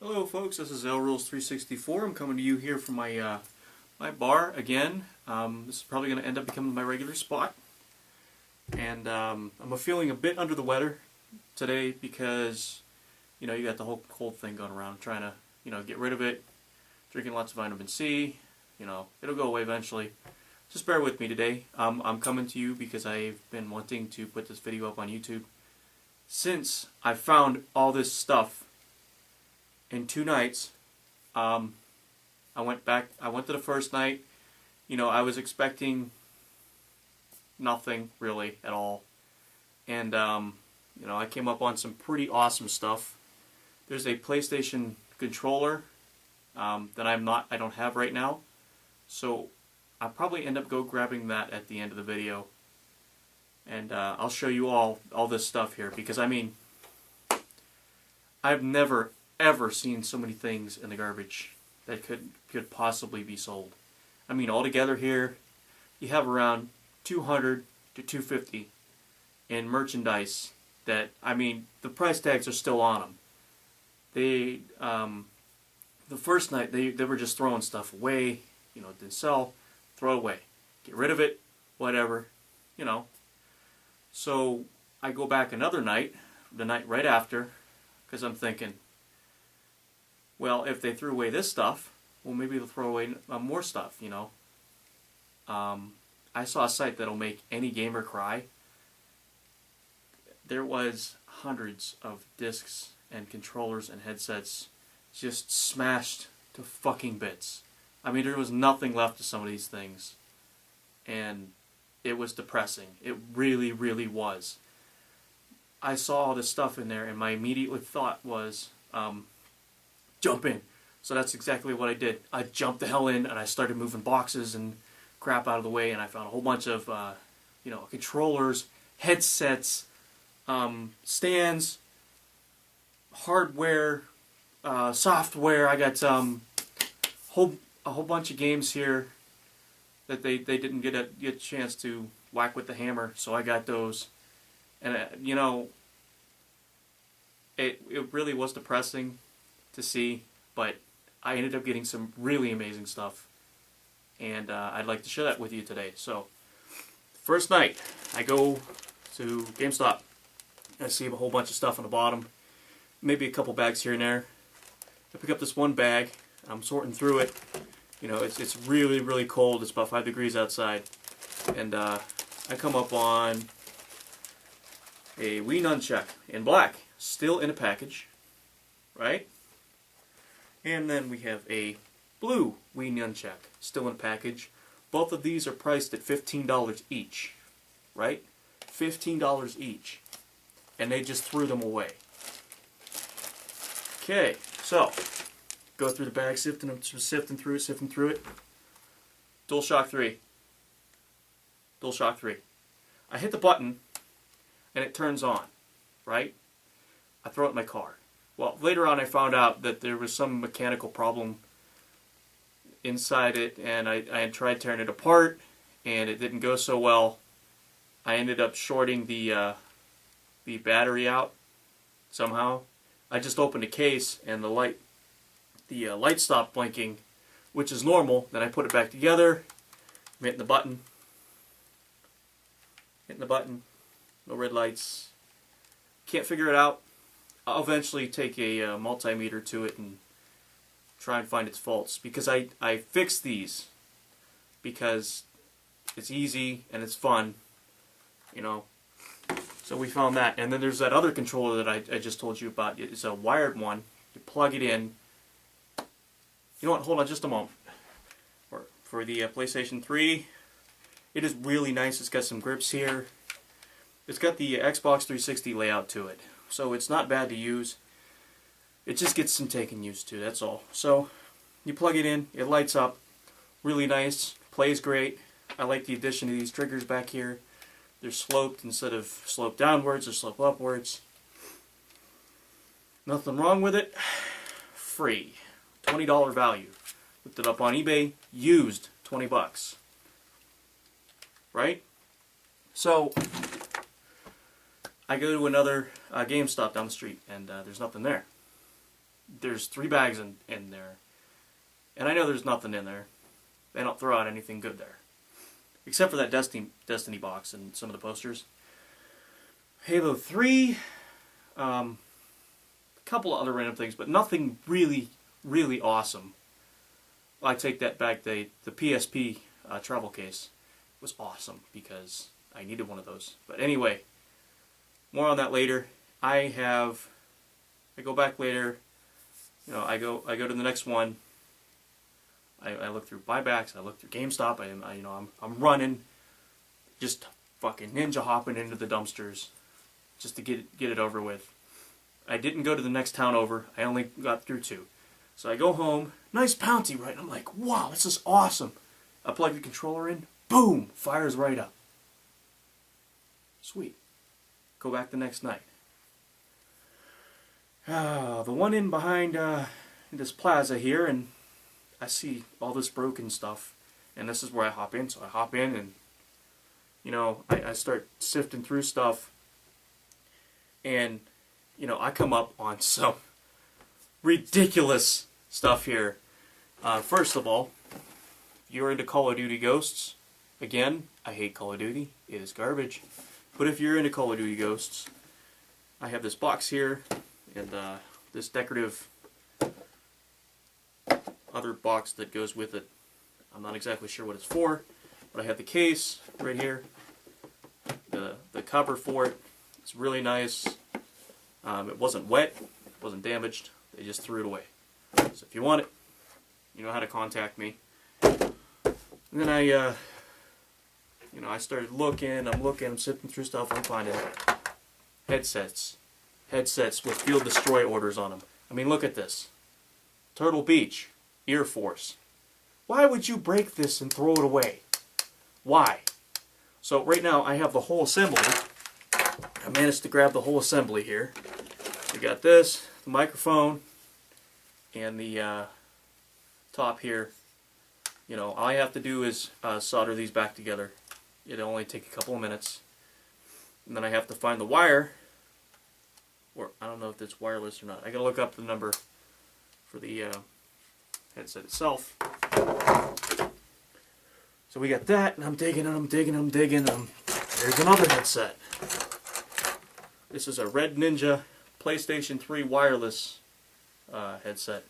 Hello folks, this is LRules364. I'm coming to you here from my my bar again. This is probably going to end up becoming my regular spot. And I'm feeling a bit under the weather today because, you got the whole cold thing going around. I'm trying to, get rid of it. Drinking lots of vitamin C. It'll go away eventually. Just bear with me today. I'm coming to you because I've been wanting to put this video up on YouTube since I found all this stuff in 2 nights. I went to the first night. I was expecting nothing really at all. And, I came up on some pretty awesome stuff. There's a PlayStation controller that I don't have right now. So I'll probably end up grabbing that at the end of the video. And I'll show you all this stuff here because, I've never ever seen so many things in the garbage that could possibly be sold. Altogether here, you have around 200 to 250 in merchandise that, the price tags are still on them. They, the first night, they were just throwing stuff away, didn't sell, throw it away. Get rid of it, whatever, So I go back another night, the night right after, because I'm thinking, well, if they threw away this stuff, well, maybe they'll throw away more stuff, I saw a site that'll make any gamer cry. There was hundreds of discs and controllers and headsets just smashed to fucking bits. There was nothing left of some of these things. And it was depressing. It really, really was. I saw all this stuff in there and my immediate thought was, jump in. So that's exactly what I did. I jumped the hell in and I started moving boxes and crap out of the way, and I found a whole bunch of controllers, headsets, stands, hardware, software. I got a whole bunch of games here that they didn't get a chance to whack with the hammer, so I got those. And it really was depressing to see, but I ended up getting some really amazing stuff, and I'd like to share that with you today. So, first night, I go to GameStop, and I see a whole bunch of stuff on the bottom, maybe a couple bags here and there. I pick up this one bag, I'm sorting through it. It's really, really cold. It's about 5 degrees outside, and I come up on a Wii Nunchuck in black, still in a package, right? And then we have a blue Wii Nunchuck, still in a package. Both of these are priced at $15 each, right? $15 each. And they just threw them away. Okay, so, go through the bag, sifting through it. DualShock 3. DualShock 3. I hit the button, and it turns on, right? I throw it in my car. Well, later on I found out that there was some mechanical problem inside it, and I had tried tearing it apart, and it didn't go so well. I ended up shorting the battery out somehow. I just opened the case, and the light stopped blinking, which is normal. Then I put it back together, hitting the button, no red lights. Can't figure it out. I'll eventually take a multimeter to it and try and find its faults, because I fixed these because it's easy and it's fun, So we found that. And then there's that other controller that I just told you about. It's a wired one. You plug it in. You know what? Hold on just a moment. For the PlayStation 3, it is really nice. It's got some grips here. It's got the Xbox 360 layout to it. So it's not bad to use. It just gets some taking used to, that's all. So you plug it in, it lights up, really nice, plays great. I like the addition of these triggers back here. They're sloped instead of sloped downwards or slope upwards. Nothing wrong with it. Free. $20 value. Looked it up on eBay, used, 20 bucks. Right? So I go to another GameStop down the street, and there's nothing there. there's 3 bags in there. And I know there's nothing in there. They don't throw out anything good there. Except for that Destiny box and some of the posters. Halo 3, a couple of other random things, but nothing really, really awesome. I take that back. The PSP travel case was awesome because I needed one of those. But anyway, more on that later. I go back later. You know, I go to the next one. I look through buybacks. I look through GameStop. I'm running, just fucking ninja hopping into the dumpsters, just to get it over with. I didn't go to the next town over. I only got through 2. So I go home. Nice bounty, right? And I'm like, wow, this is awesome. I plug the controller in. Boom! Fires right up. Sweet. Go back the next night. The one in behind this plaza here, and I see all this broken stuff, and this is where I hop in. So I hop in, and you know, I start sifting through stuff, and you know, I come up on some ridiculous stuff here. First of all, if you're into Call of Duty Ghosts, again, I hate Call of Duty. It is garbage. But if you're into Call of Duty Ghosts, I have this box here, and this decorative other box that goes with it. I'm not exactly sure what it's for, but I have the case right here, the cover for it. It's really nice. It wasn't wet, it wasn't damaged. They just threw it away. So if you want it, you know how to contact me. And then I started looking. I'm sifting through stuff. I'm finding headsets with Field Destroy orders on them. I mean, look at this. Turtle Beach, Air Force. Why would you break this and throw it away? Why? So right now I have the whole assembly. I managed to grab the whole assembly here. We got this, the microphone, and the top here. You know, all I have to do is solder these back together. It'll only take a couple of minutes. And then I have to find the wire, or I don't know if it's wireless or not. I gotta look up the number for the headset itself. So we got that, and I'm digging. There's another headset. This is a Red Ninja PlayStation 3 wireless headset.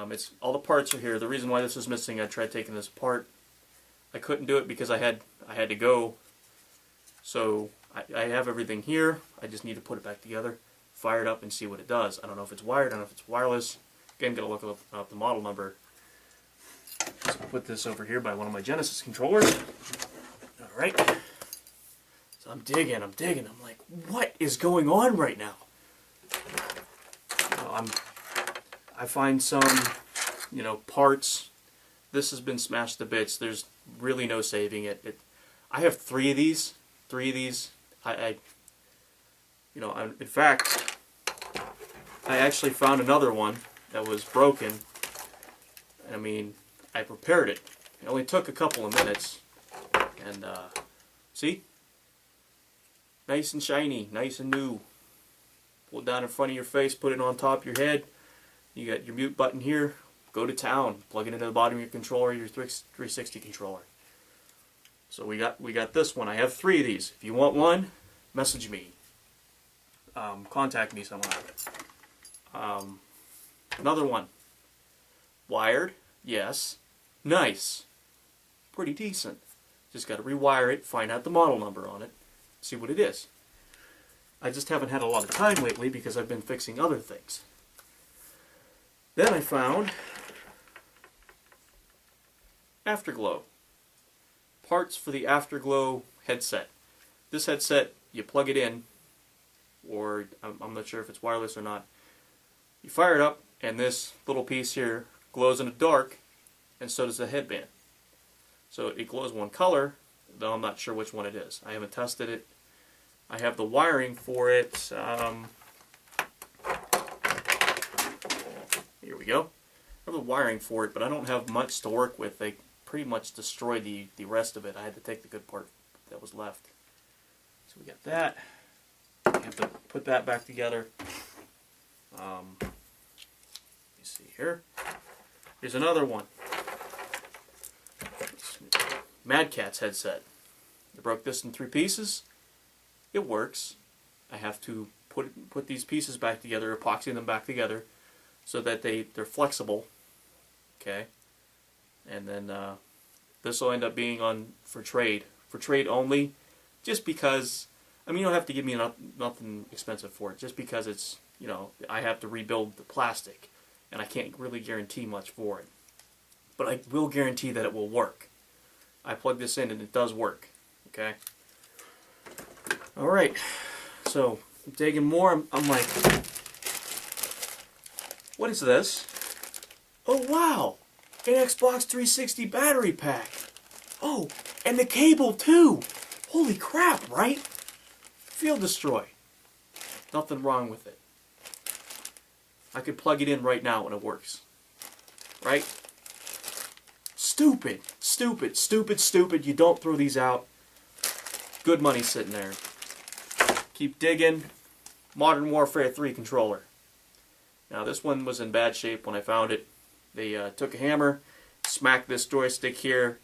It's all the parts are here. The reason why this is missing, I tried taking this apart. I couldn't do it because I had to go. So I have everything here. I just need to put it back together, fire it up, and see what it does. I don't know if it's wired. I don't know if it's wireless. Again, gotta look up the model number. Let's put this over here by one of my Genesis controllers. All right. So I'm digging. I'm like, what is going on right now? I find some, you know, parts. This has been smashed to bits. There's really no saving it. I have 3 of these. In fact, I actually found another one that was broken. I mean, I prepared it. It only took a couple of minutes. And, see? Nice and shiny, nice and new. Pull it down in front of your face, put it on top of your head. You got your mute button here. Go to town. Plug it into the bottom of your controller, your 360 controller. So we got this one. I have 3 of these. If you want one, message me. Contact me somehow. Another one. Wired. Yes. Nice. Pretty decent. Just got to rewire it, find out the model number on it, see what it is. I just haven't had a lot of time lately because I've been fixing other things. Then I found Afterglow. Parts for the Afterglow headset. This headset, you plug it in, or I'm not sure if it's wireless or not. You fire it up, and this little piece here glows in the dark, and so does the headband. So it glows one color, though I'm not sure which one it is. I haven't tested it. I have the wiring for it. Here we go. I have the wiring for it, but I don't have much to work with. They pretty much destroyed the rest of it. I had to take the good part that was left. So we got that. I have to put that back together. here. Here's another one. Mad Catz headset. I broke this in 3 pieces. It works. I have to put these pieces back together, epoxy them back together, so that they're flexible. Okay, and then this will end up being on for trade only, just because. I mean, you don't have to give me nothing expensive for it, just because it's, you know, I have to rebuild the plastic, and I can't really guarantee much for it. But I will guarantee that it will work. I plug this in and it does work. Okay. All right. So I'm digging more. I'm like, what is this? Oh wow, an Xbox 360 battery pack. Oh, and the cable too. Holy crap, right? Field Destroy. Nothing wrong with it. I could plug it in right now and it works. Right? Stupid, stupid, stupid, stupid. You don't throw these out. Good money sitting there. Keep digging. Modern Warfare 3 controller. Now this one was in bad shape when I found it. They took a hammer, smacked this joystick here,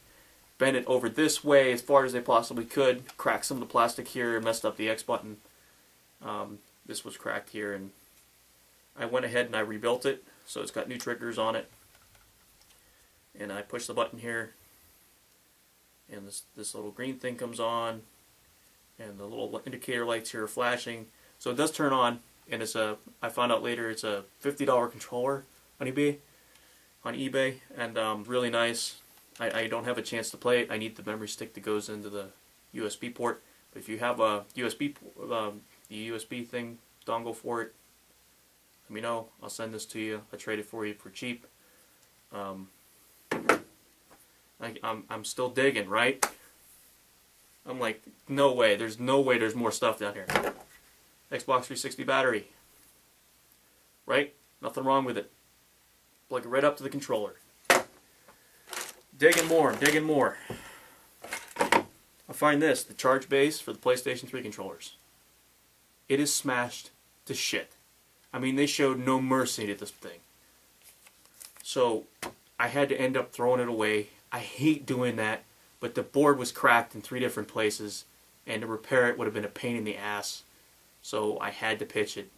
bent it over this way as far as they possibly could, cracked some of the plastic here, messed up the X button. This was cracked here, and I went ahead and I rebuilt it, so it's got new triggers on it. And I push the button here, and this little green thing comes on, and the little indicator lights here are flashing. So it does turn on, and I found out later it's a $50 controller on eBay, and really nice. I don't have a chance to play it. I need the memory stick that goes into the USB port. But if you have a the USB thing dongle for it, let me know. I'll send this to you. I'll trade it for you for cheap. I'm still digging, right? I'm like, no way. There's no way there's more stuff down here. Xbox 360 battery. Right? Nothing wrong with it. Plug it right up to the controller. Digging more, digging more. I find this, the charge base for the PlayStation 3 controllers. It is smashed to shit. I mean, they showed no mercy to this thing. So, I had to end up throwing it away. I hate doing that, but the board was cracked in 3 different places, and to repair it would have been a pain in the ass. So, I had to pitch it,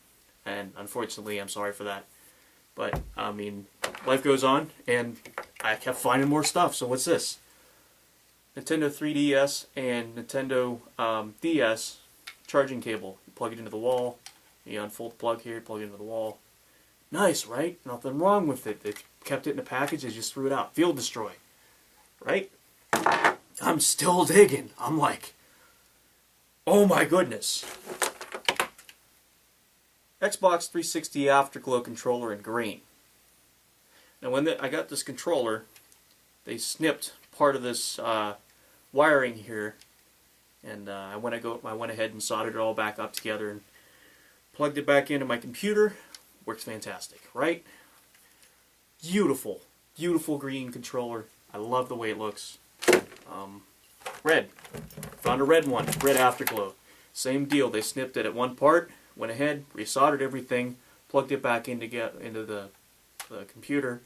and unfortunately, I'm sorry for that. But, I mean, life goes on, and I kept finding more stuff. So what's this? Nintendo 3DS and Nintendo DS charging cable. You plug it into the wall. You unfold the plug here, plug it into the wall. Nice, right? Nothing wrong with it. They kept it in a package, they just threw it out. Field Destroy. Right? I'm still digging. I'm like, oh my goodness. Xbox 360 Afterglow controller in green. Now when I got this controller, they snipped part of this wiring here, and I went ahead and soldered it all back up together and plugged it back into my computer. Works fantastic, right? Beautiful, beautiful green controller. I love the way it looks. Red. Found a red one, red Afterglow. Same deal. They snipped it at one part. Went ahead, resoldered everything, plugged it back into the computer.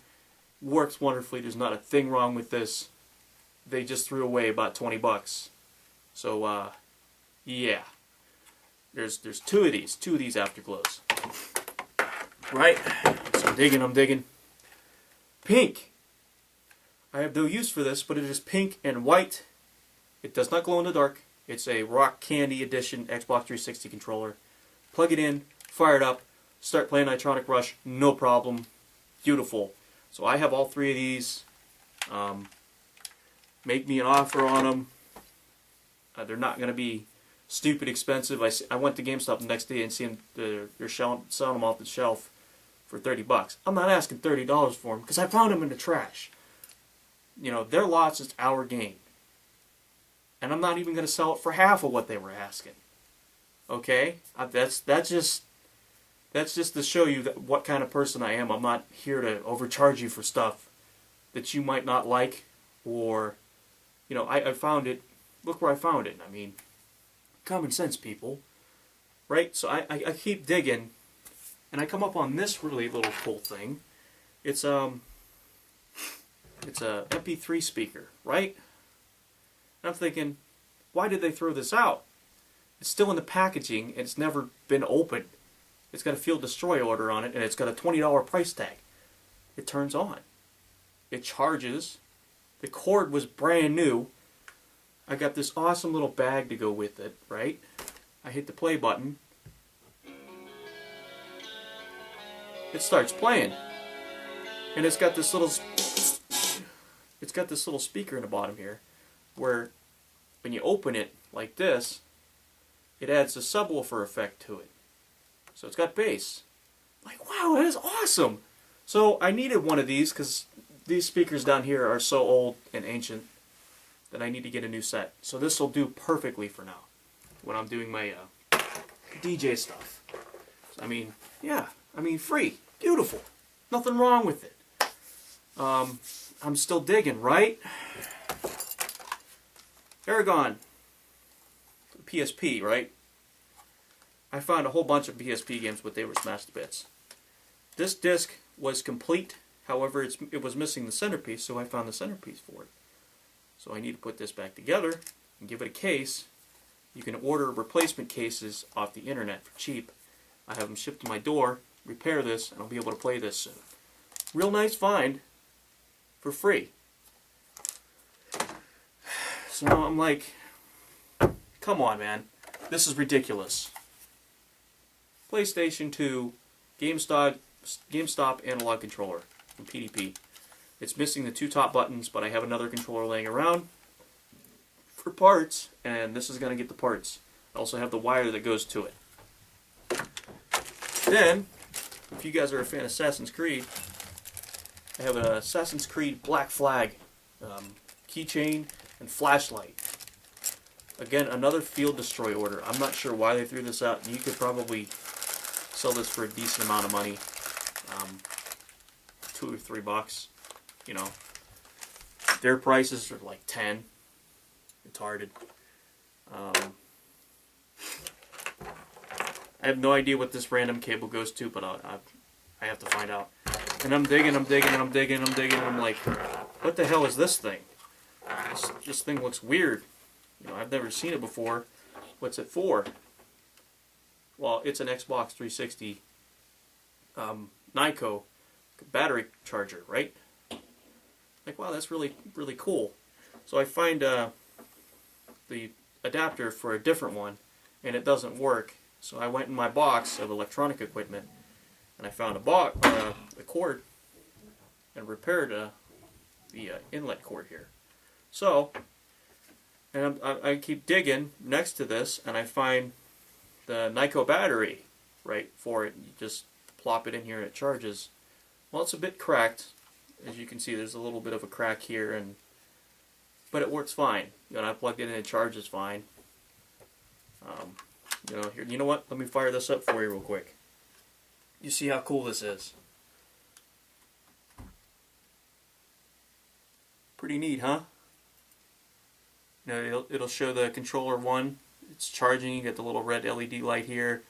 Works wonderfully. There's not a thing wrong with this. They just threw away about 20 bucks. So, yeah. There's two of these Afterglows. Right? So I'm digging. Pink. I have no use for this, but it is pink and white. It does not glow in the dark. It's a Rock Candy Edition Xbox 360 controller. Plug it in, fire it up, start playing Nitronic Rush, no problem. Beautiful. So I have all 3 of these. Make me an offer on them. They're not going to be stupid expensive. I went to GameStop the next day and seen they're selling them off the shelf for 30 bucks. I'm not asking $30 for them because I found them in the trash. You know, their lots is our game. And I'm not even going to sell it for half of what they were asking. Okay? That's just to show you what kind of person I am. I'm not here to overcharge you for stuff that you might not like, or, you know, I found it. Look where I found it. I mean, common sense, people. Right? So I keep digging, and I come up on this really little cool thing. It's a MP3 speaker, right? And I'm thinking, why did they throw this out? It's still in the packaging and it's never been opened. It's got a field destroy order on it and it's got a $20 price tag. It turns on. It charges. The cord was brand new. I got this awesome little bag to go with it, right? I hit the play button. It starts playing. And it's got this little speaker in the bottom here where when you open it like this, it adds a subwoofer effect to it. So it's got bass. Like, wow, that is awesome. So I needed one of these because these speakers down here are so old and ancient that I need to get a new set. So this will do perfectly for now when I'm doing my DJ stuff. So, I mean, yeah, free, beautiful, nothing wrong with it. I'm still digging, right? Aragon, PSP, right? I found a whole bunch of PSP games, but they were smashed to bits. This disc was complete, however, it was missing the centerpiece, so I found the centerpiece for it. So I need to put this back together and give it a case. You can order replacement cases off the internet for cheap. I have them shipped to my door, repair this, and I'll be able to play this soon. Real nice find for free. So now I'm like, come on, man. This is ridiculous. PlayStation 2 GameStop analog controller from PDP. It's missing the two top buttons, but I have another controller laying around for parts, and this is going to get the parts. I also have the wire that goes to it. Then, if you guys are a fan of Assassin's Creed, I have an Assassin's Creed Black Flag keychain and flashlight. Again, another field destroy order. I'm not sure why they threw this out. You could probably sell this for a decent amount of money, $2 or $3. You know, their prices are like 10. Retarded. I have no idea what this random cable goes to, but I have to find out. And I'm digging, and I'm like, what the hell is this thing? This thing looks weird. You know, I've never seen it before. What's it for? Well, it's an Xbox 360 Nyko battery charger, right? Like, wow, that's really, really cool. So I find the adapter for a different one, and it doesn't work. So I went in my box of electronic equipment, and I found a cord, and repaired the inlet cord here. So, and I keep digging next to this, and I find the Nyko battery, right, for it. You just plop it in here and it charges. Well, it's a bit cracked. As you can see, there's a little bit of a crack here, but it works fine. You know, I plugged it in and it charges fine. You know, here, you know what? Let me fire this up for you real quick. You see how cool this is? Pretty neat, huh? You know, it'll show the controller 1. It's charging. You get the little red LED light here.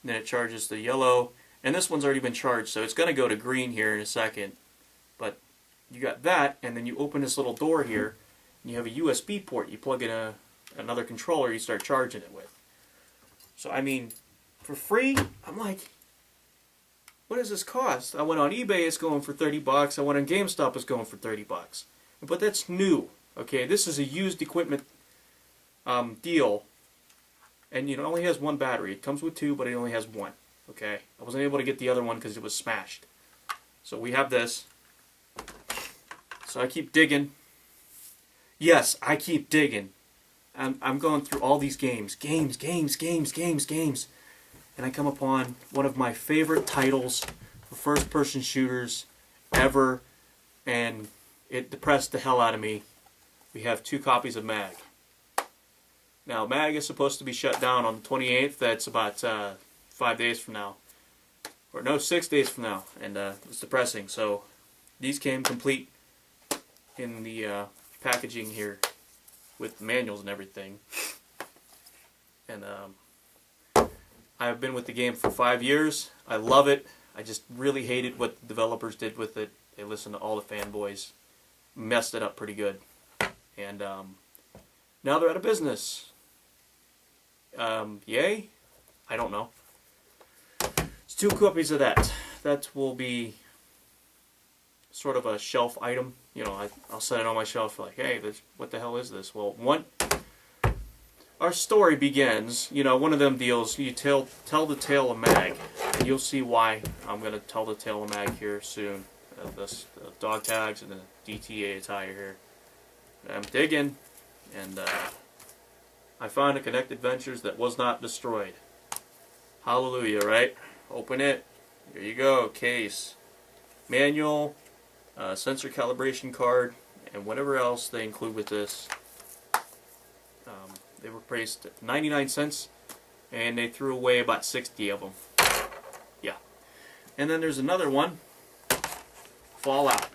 And then it charges the yellow. And this one's already been charged, so it's going to go to green here in a second. But you got that, and then you open this little door here, and you have a USB port. You plug in another controller, you start charging it with. So, I mean, for free, I'm like, what does this cost? I went on eBay, it's going for $30. I went on GameStop, it's going for $30. But that's new, okay? This is a used equipment deal, and you know, it only has one battery. It comes with 2, but it only has 1, okay? I wasn't able to get the other one because it was smashed. So we have this. So I keep digging. Yes, I keep digging. I'm going through all these games. Games. And I come upon one of my favorite titles for first-person shooters ever, and it depressed the hell out of me. We have 2 copies of MAG. Now, MAG is supposed to be shut down on the 28th. That's about 5 days from now. Or no, 6 days from now. And it's depressing. So these came complete in the packaging here with manuals and everything. And I've been with the game for 5 years. I love it. I just really hated what the developers did with it. They listened to all the fanboys, messed it up pretty good, and now they're out of business. Yay? I don't know. It's 2 copies of that. That will be sort of a shelf item. You know, I'll set it on my shelf like, hey, what the hell is this? Well, our story begins, you know, one of them deals, you tell the tale of Mag, and you'll see why I'm going to tell the tale of Mag here soon. The dog tags and the DTA attire here. I'm digging, and I found a Connected Ventures that was not destroyed. Hallelujah, right? Open it. Here you go. Case. Manual. Sensor calibration card. And whatever else they include with this. They were priced at 99 cents. And they threw away about 60 of them. Yeah. And then there's another one. Fallout.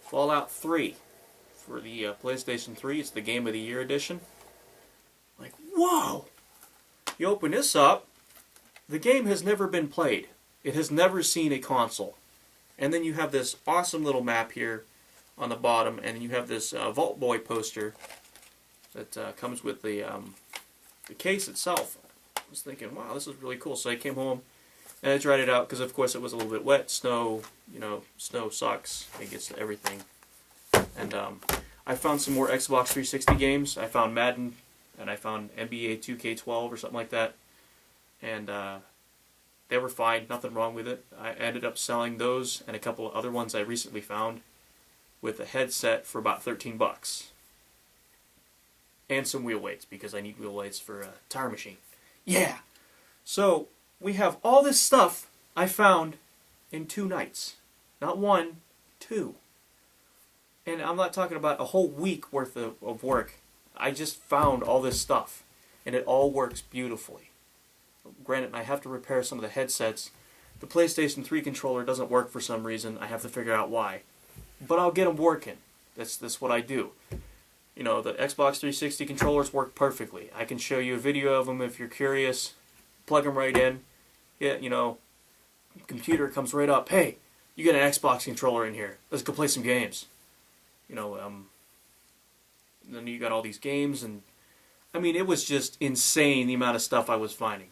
Fallout 3. For the PlayStation 3. It's the Game of the Year edition. Like, whoa! You open this up, the game has never been played. It has never seen a console. And then you have this awesome little map here on the bottom, and you have this Vault Boy poster that comes with the case itself. I was thinking, wow, this is really cool. So I came home and I tried it out because, of course, it was a little bit wet. Snow, you know, snow sucks. It gets to everything. And I found some more Xbox 360 games. I found Madden. And I found NBA 2K12 or something like that. And they were fine, nothing wrong with it. I ended up selling those and a couple of other ones I recently found with a headset for about 13 bucks. And some wheel weights, because I need wheel weights for a tire machine. Yeah! So, we have all this stuff I found in 2 nights. Not 1, 2. And I'm not talking about a whole week worth of work. I just found all this stuff, and it all works beautifully. Granted, I have to repair some of the headsets. The PlayStation 3 controller doesn't work for some reason. I have to figure out why. But I'll get them working. That's what I do. You know, the Xbox 360 controllers work perfectly. I can show you a video of them if you're curious. Plug them right in. Yeah, you know, computer comes right up. Hey, you got an Xbox controller in here. Let's go play some games. You know, then you got all these games, and I mean, it was just insane the amount of stuff I was finding.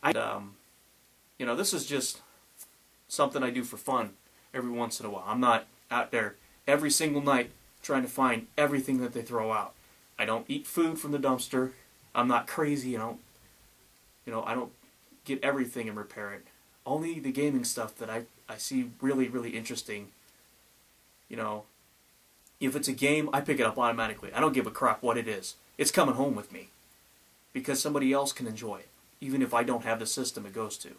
You know, this is just something I do for fun every once in a while. I'm not out there every single night trying to find everything that they throw out. I don't eat food from the dumpster. I'm not crazy. I don't get everything and repair it. Only the gaming stuff that I see really, really interesting. You know, if it's a game, I pick it up automatically. I don't give a crap what it is. It's coming home with me. Because somebody else can enjoy it. Even if I don't have the system it goes to.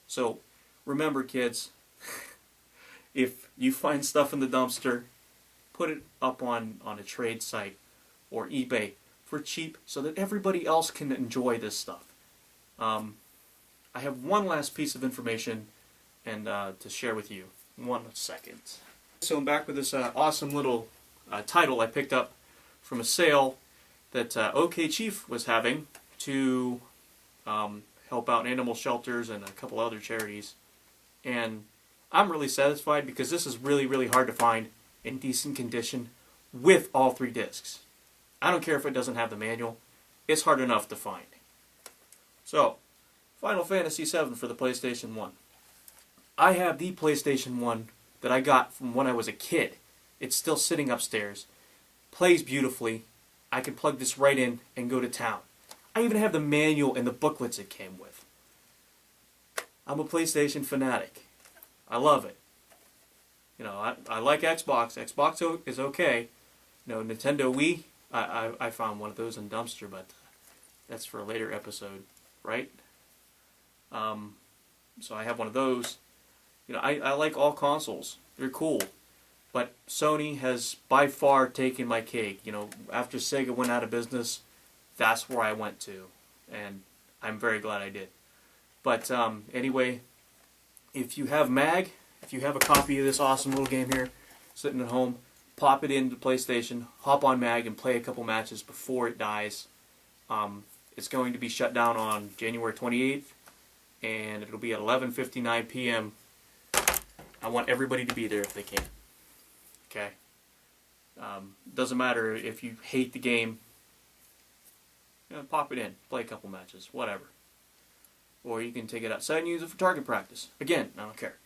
So, remember kids, if you find stuff in the dumpster, put it up on a trade site or eBay for cheap so that everybody else can enjoy this stuff. I have one last piece of information and to share with you. 1 second. So I'm back with this awesome little title I picked up from a sale that OK Chief was having to help out animal shelters and a couple other charities. And I'm really satisfied because this is really, really hard to find in decent condition with all 3 discs. I don't care if it doesn't have the manual. It's hard enough to find. So, Final Fantasy VII for the PlayStation 1. I have the PlayStation 1 that I got from when I was a kid. It's still sitting upstairs. Plays beautifully. I can plug this right in and go to town. I even have the manual and the booklets it came with. I'm a PlayStation fanatic. I love it. You know, I like Xbox. Xbox is okay. You know, Nintendo Wii, I found one of those in dumpster, but that's for a later episode, right? So I have one of those. You know, I like all consoles. They're cool. But Sony has by far taken my cake. You know, after Sega went out of business, that's where I went to. And I'm very glad I did. But anyway, if you have Mag, if you have a copy of this awesome little game here sitting at home, pop it into PlayStation, hop on Mag, and play a couple matches before it dies. It's going to be shut down on January 28th, and it'll be at 11:59 p.m. I want everybody to be there if they can. Okay? Doesn't matter if you hate the game. You know, pop it in. Play a couple matches. Whatever. Or you can take it outside and use it for target practice. Again, I don't care.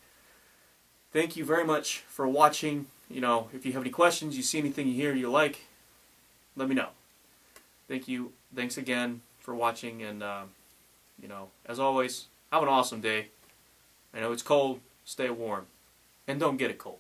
Thank you very much for watching. You know, if you have any questions, you see anything you hear you like, let me know. Thank you. Thanks again for watching, and you know, as always, have an awesome day. I know it's cold. Stay warm, and don't get it cold.